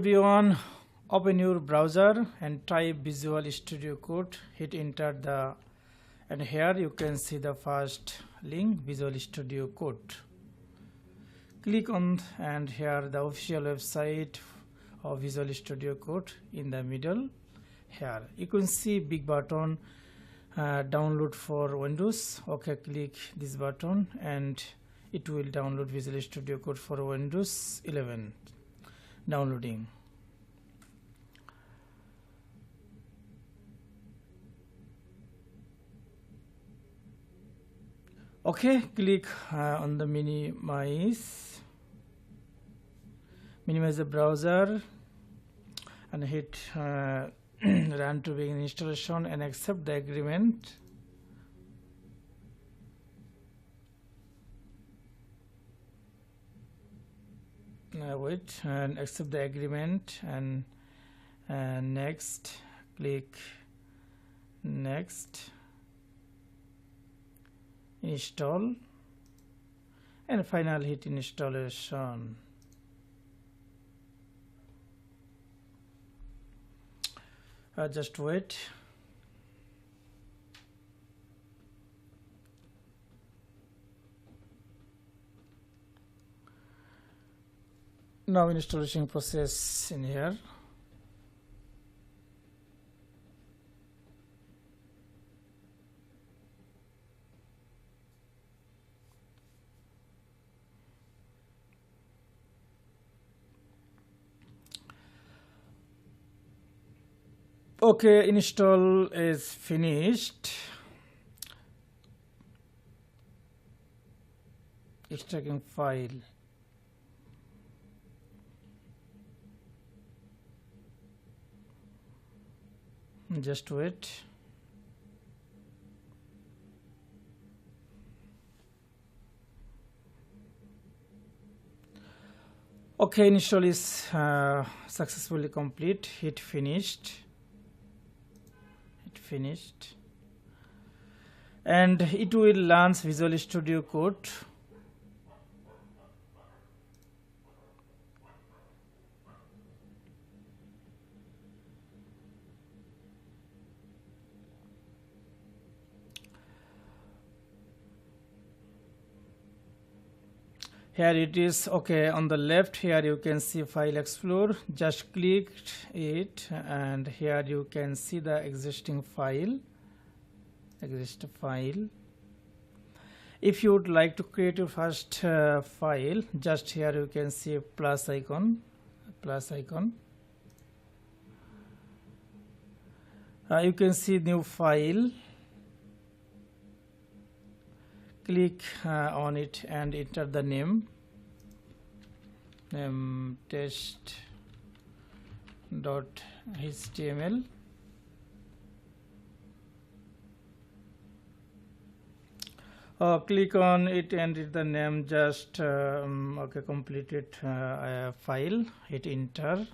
everyone, open your browser and type Visual Studio Code, hit enter and here you can see the first link, Visual Studio Code. Click on and here the official website of Visual Studio Code in the middle. Here you can see big button, download for Windows. Okay, click this button and it will download Visual Studio Code for Windows 11. Downloading. Okay, click on the minimize the browser and hit run to begin installation and accept the agreement. Wait and accept the agreement and next, click next, install and finally hit installation. Just wait. Now installation process in here. Okay, install is finished. Extracting file. Just wait. Okay, install is successfully complete. Hit finished. And it will launch Visual Studio Code. Here it is. Okay, on the left here you can see File Explorer. Just click it and here you can see the existing file. If you would like to create your first file, just here you can see a plus icon. You can see new file. Click on it and enter the name test.html. Click on it and hit the name. Just okay, completed file. Hit enter.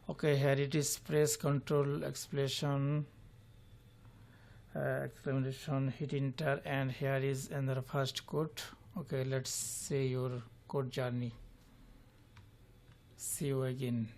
Okay, here it is. Press Ctrl exclamation hit enter and here is another first code. Okay, let's see your code journey. See you again.